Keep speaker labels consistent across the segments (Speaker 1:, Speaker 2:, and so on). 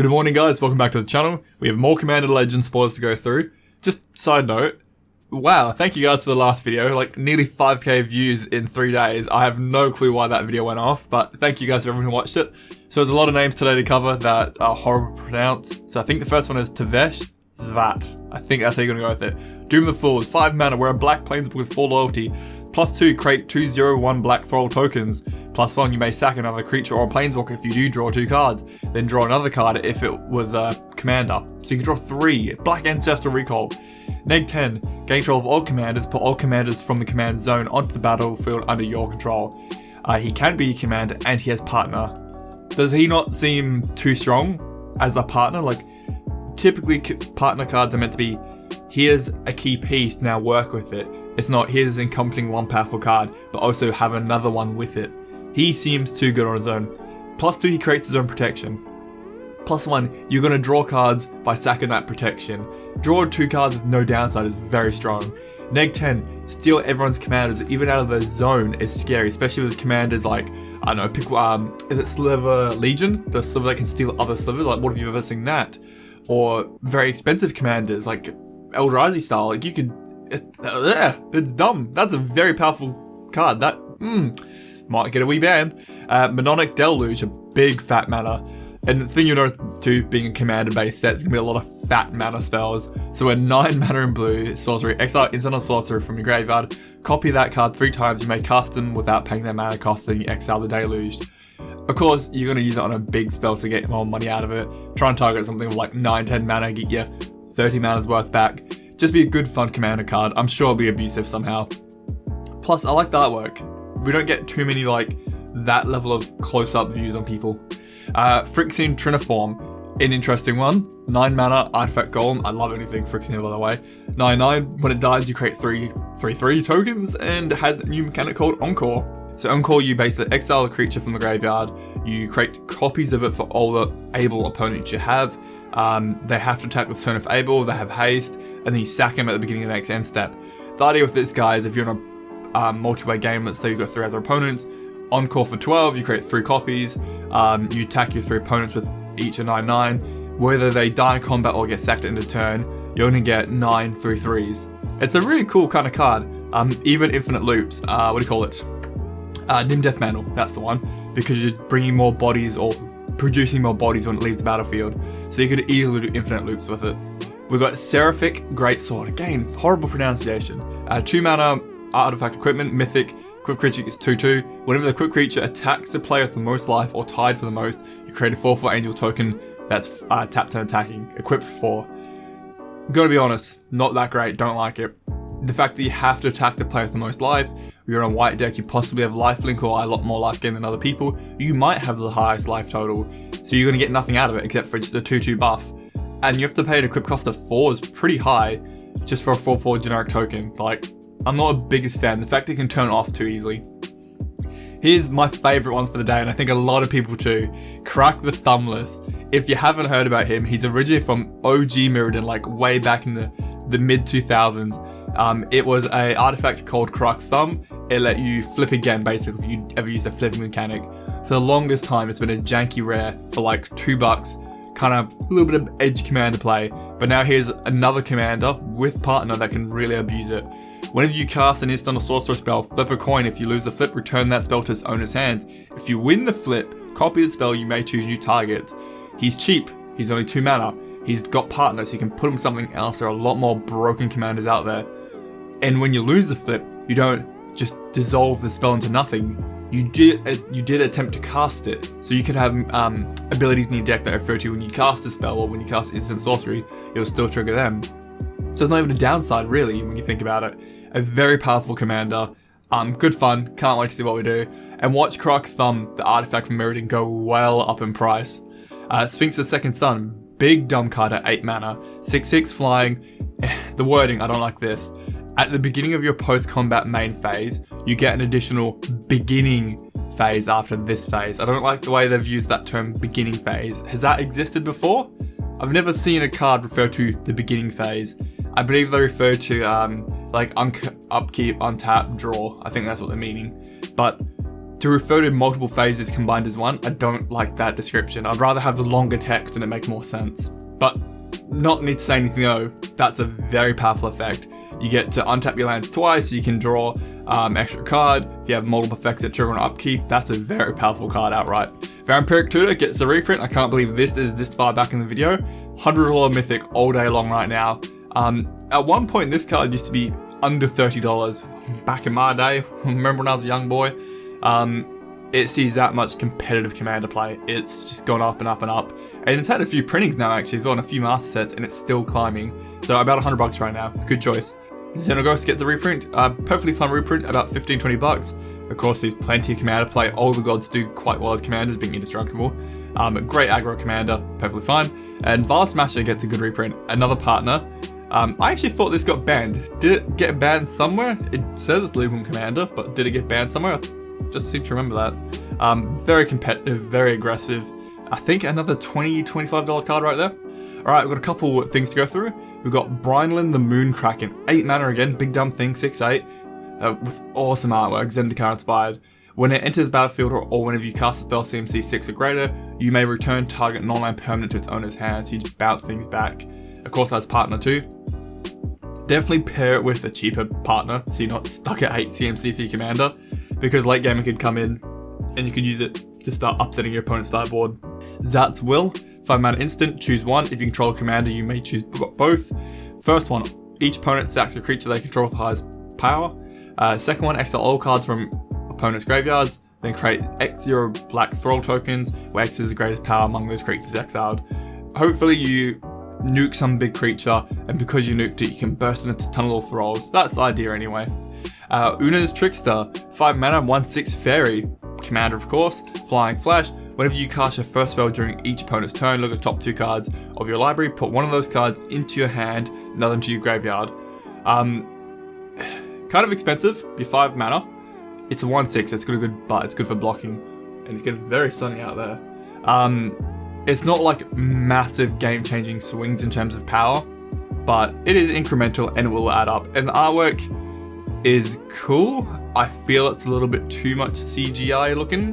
Speaker 1: Good morning guys, welcome back to the channel. We have more Commander Legends spoilers to go through. Just side note, wow, thank you guys for the last video, like nearly 5k views in 3 days. I have no clue why that video went off, but thank you guys for everyone who watched it. So there's a lot of names today to cover that are horrible to pronounce. So I think the first one is Tevesh Szat. I think that's how you're gonna go with it. Doom of the Fools, 5 mana, we're a black planeswalker with 4 loyalty. +2, create 2/0/1 black thrall tokens. +1, you may sack another creature or a planeswalker if you do draw 2 cards. Then draw another card if it was a commander. So you can draw 3. Black Ancestral Recall. -10, gain control of all commanders. Put all commanders from the command zone onto the battlefield under your control. He can be a commander and he has partner. Does he not seem too strong as a partner? Like, typically partner cards are meant to be, here's a key piece, now work with it. It's not, here's encompassing one powerful card, but also have another one with it. He seems too good on his own. +2, he creates his own protection. +1, you're going to draw cards by sacking that protection. Draw 2 cards with no downside is very strong. -10, steal everyone's commanders, even out of their zone, is scary, especially with commanders like, I don't know, pick, is it Sliver Legion? The sliver that can steal other slivers, like what have you ever seen that? Or very expensive commanders, like Eldrazi style, like you could, it's dumb. That's a very powerful card. That might get a wee ban. Mnemonic Deluge, a big fat mana. And the thing you notice too, being a commander based set, is gonna be a lot of fat mana spells. So a 9 mana in blue sorcery, exile instant or sorcerer from your graveyard. Copy that card 3 times. You may cast them without paying their mana cost. Then you exile the Deluge. Of course, you're gonna use it on a big spell to get more money out of it. Try and target something with like 9-10 mana, get you 30 mana's worth back. Just be a good fun commander card. I'm sure it'll be abusive somehow. Plus, I like the artwork. We don't get too many like that level of close-up views on people. Phyrexian Triniform, an interesting one. 9 mana, artifact golem. I love anything Phyrexian, by the way. 9/9, when it dies you create 3/3 tokens and it has a new mechanic called Encore. So Encore, you basically exile a creature from the graveyard. You create copies of it for all the able opponents you have. They have to attack this turn if able, they have haste, and then you sack him at the beginning of the next end step. The idea with this guy is if you're in a multiplayer game, let's say you've got 3 other opponents, Encore for 12, you create 3 copies, you attack your 3 opponents with each a 9/9, whether they die in combat or get sacked into turn, you only get 9 3/3s. It's a really cool kind of card. Even infinite loops, what do you call it? Nim Death Mantle, that's the one, because you're bringing more bodies or producing more bodies when it leaves the battlefield, so you could easily do infinite loops with it. We've got Seraphic Greatsword, again, horrible pronunciation. 2 mana, artifact equipment, mythic, equipped creature gets 2/2. Whenever the equipped creature attacks a player with the most life or tied for the most, you create a 4/4 angel token that's tapped and attacking, equipped for 4. Gotta be honest, not that great, don't like it. The fact that you have to attack the player with the most life, you're on a white deck, you possibly have lifelink or a lot more life gain than other people, you might have the highest life total, so you're going to get nothing out of it except for just a 2/2 buff. And you have to pay an equip cost of 4 is pretty high, just for a 4/4 generic token. Like, I'm not the biggest fan, the fact it can turn off too easily. Here's my favourite one for the day, and I think a lot of people too, Krark the Thumbless. If you haven't heard about him, he's originally from OG Mirrodin, like way back in the mid-2000s. It was a artifact called Krark Thumb. It let you flip again, basically, if you ever used a flipping mechanic. For the longest time, it's been a janky rare for like $2, kind of a little bit of edge commander play. But now here's another commander with partner that can really abuse it. Whenever you cast an instant or sorcerer spell, flip a coin. If you lose the flip, return that spell to its owner's hands. If you win the flip, copy the spell, you may choose new targets. He's cheap, he's only 2 mana. He's got partner, so you can put him something else. There are a lot more broken commanders out there. And when you lose the flip, you don't just dissolve the spell into nothing. You did attempt to cast it. So you could have abilities in your deck that refer to when you cast a spell or when you cast instant sorcery, it'll still trigger them. So it's not even a downside really when you think about it. A very powerful commander. Good fun, can't wait to see what we do. And watch Krark Thumb, the artifact from Mirrodin, go well up in price. Sphinx the Second Sun, big dumb card at 8 mana. 6/6 flying. The wording, I don't like this. At the beginning of your post-combat main phase, you get an additional beginning phase after this phase. I don't like the way they've used that term beginning phase. Has that existed before? I've never seen a card refer to the beginning phase. I believe they refer to like upkeep, untap, draw. I think that's what they're meaning. But To refer to multiple phases combined as one, I don't like that description. I'd rather have the longer text and it make more sense. But not need to say anything though, that's a very powerful effect. You get to untap your lands twice, so you can draw extra card. If you have multiple effects that trigger on upkeep, that's a very powerful card outright. Vampiric Tudor gets a reprint. I can't believe this is this far back in the video. $100 mythic all day long right now. At one point, this card used to be under $30 back in my day. Remember when I was a young boy? It sees that much competitive commander play. It's just gone up and up and up. And it's had a few printings now actually. It's on a few master sets and it's still climbing. So about $100 right now. Good choice. Xenoghost gets a reprint. Perfectly fun reprint, about 15-20 bucks. Of course, there's plenty of commander play. All the gods do quite well as commanders, being indestructible. Great aggro commander, perfectly fine. And Vast Smasher gets a good reprint. Another partner. I actually thought this got banned. Did it get banned somewhere? It says it's legal in commander, but did it get banned somewhere? I just seem to remember that. Very competitive, very aggressive. I think another $20, $25 card right there. Alright, we've got a couple things to go through. We've got Brinelin the Moonkraken. 8 mana again, big dumb thing, 6/8. With awesome artwork, Zendikar inspired. When it enters the battlefield or whenever you cast a spell CMC 6 or greater, you may return target non-land permanent to its owner's hand, so you just bounce things back. Of course, that's partner too. Definitely pair it with a cheaper partner, so you're not stuck at 8 CMC for your commander, because late gamer could come in and you could use it to start upsetting your opponent's sideboard. Zat's Will, 5 mana instant, choose one. If you control a commander, you may choose both. First one, each opponent sacks a creature they control with the highest power. Second one, exile all cards from opponent's graveyards, then create X0 black thrall tokens, where X is the greatest power among those creatures exiled. Hopefully you nuke some big creature, and because you nuked it, you can burst into tunnel of thralls. That's the idea anyway. Una's Trickster, 5 mana, 1/6 fairy. Commander, of course, Flying Flash. Whenever you cast your first spell during each opponent's turn, look at the top 2 cards of your library, put one of those cards into your hand, another into your graveyard. Kind of expensive, be 5 mana. It's a 1/6, it's good, but it's good for blocking. And it's getting very sunny out there. It's not like massive game-changing swings in terms of power, but it is incremental and it will add up. And the artwork is cool. I feel it's a little bit too much CGI looking.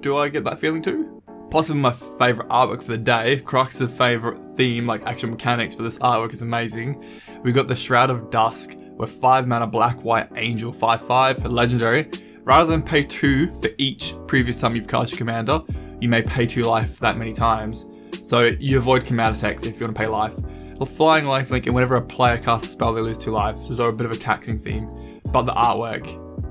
Speaker 1: Do I get that feeling too? Possibly my favourite artwork for the day. Krark's a favourite theme, like actual mechanics, but this artwork is amazing. We've got the Shroud of Dusk, with 5 mana black-white angel, 5/5, legendary. Rather than pay 2 for each previous time you've cast your commander, you may pay 2 life that many times. So you avoid commander attacks if you want to pay life. The flying lifelink, and whenever a player casts a spell, they lose 2 life. So a bit of a taxing theme. But the artwork,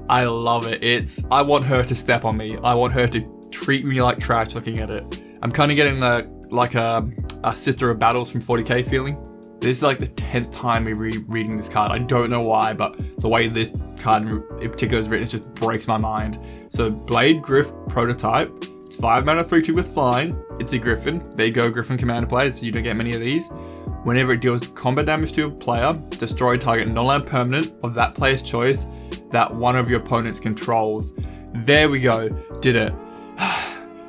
Speaker 1: I love it. I want her to step on me. I want her to treat me like trash looking at it. I'm kind of getting a Sister of Battles from 40k feeling. This is like the 10th time me reading this card. I don't know why, but the way this card in particular is written, it just breaks my mind. So Blade Griff prototype. It's 5 mana, 3/2 with flying. It's a Griffin. There you go, Griffin commander players, so you don't get many of these. Whenever it deals combat damage to a player, destroy target non-land permanent of that player's choice that one of your opponents controls. There we go. Did it.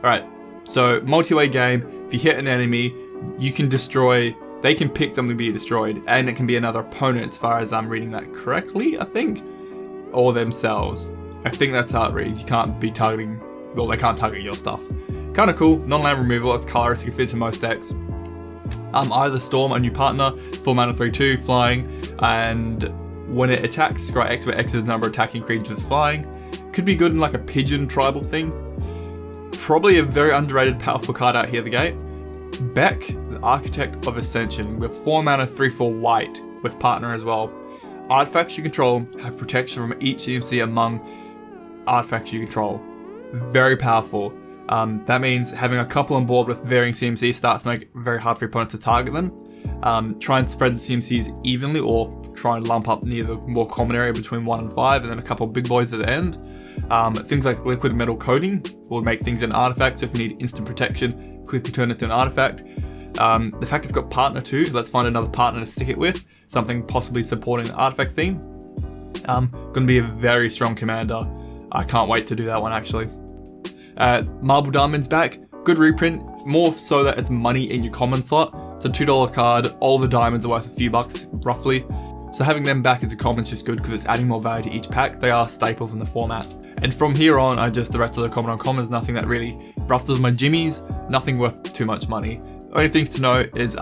Speaker 1: Alright, so multi-way game. If you hit an enemy, you can destroy. They can pick something to be destroyed, and it can be another opponent as far as I'm reading that correctly, I think. Or themselves. I think that's how it reads. You can't be targeting, well, they can't target your stuff. Kind of cool. Non-land removal, it's colorless, you can fit into most decks. Either Storm, a new partner, 4 mana, 3/2, flying, and when it attacks, scry X, where X is the number of attacking creatures with flying. Could be good in like a pigeon tribal thing. Probably a very underrated, powerful card out here the gate. Beck, the Architect of Ascension, with 4 mana, 3/4 white, with partner as well. Artifacts you control have protection from each CMC among artifacts you control. Very powerful. That means having a couple on board with varying CMC starts to make it very hard for your opponents to target them. Try and spread the CMCs evenly, or try and lump up near the more common area between 1 and 5, and then a couple of big boys at the end. Things like liquid metal coating will make things an artifact, so if you need instant protection, quickly turn it to an artifact. The fact it's got partner too, let's find another partner to stick it with, something possibly supporting the artifact theme. Gonna be a very strong commander. I can't wait to do that one actually. Marble Diamond's back, good reprint, more so that it's money in your common slot. It's a $2 card, all the diamonds are worth a few bucks, roughly. So having them back as a common is just good because it's adding more value to each pack. They are staples in the format. And from here on, the rest of the common uncommons, nothing that really rustles my jimmies, nothing worth too much money. Only things to note is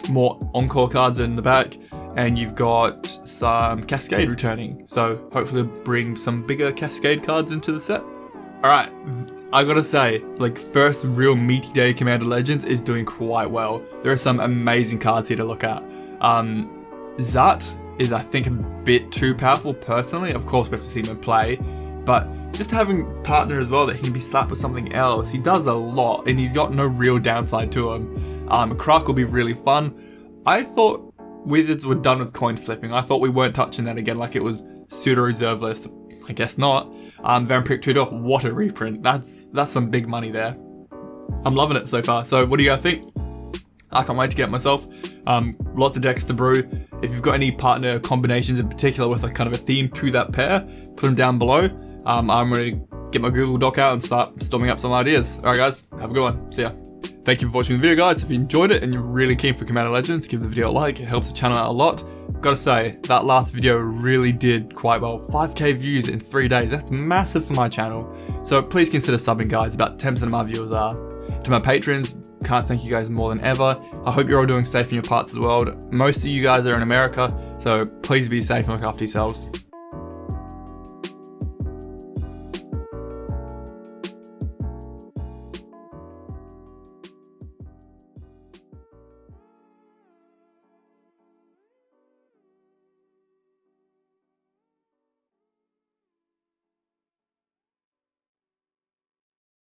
Speaker 1: more encore cards in the back, and you've got some Cascade returning. So hopefully bring some bigger Cascade cards into the set. Alright, I gotta say, like, first real meaty day Commander Legends is doing quite well. There are some amazing cards here to look at. Szat is, I think, a bit too powerful personally. Of course, we have to see him in play, but just having a partner as well that he can be slapped with something else. He does a lot, and he's got no real downside to him. Krark will be really fun. I thought Wizards were done with coin flipping. I thought we weren't touching that again, like it was pseudo reserve list. I guess not. Vampiric Tudor, what a reprint. That's some big money there. I'm loving it so far. So what do you guys think? I can't wait to get myself. Lots of decks to brew. If you've got any partner combinations in particular with like kind of a theme to that pair, put them down below. I'm ready to get my Google Doc out and start storming up some ideas. Alright guys, have a good one. See ya. Thank you for watching the video, guys. If you enjoyed it and you're really keen for Commander Legends, give the video a like. It helps the channel out a lot. Gotta say, that last video really did quite well. 5k views in 3 days. That's massive for my channel. So please consider subbing, guys. About 10% of my viewers are. To my patrons, can't thank you guys more than ever. I hope you're all doing safe in your parts of the world. Most of you guys are in America, so please be safe and look after yourselves.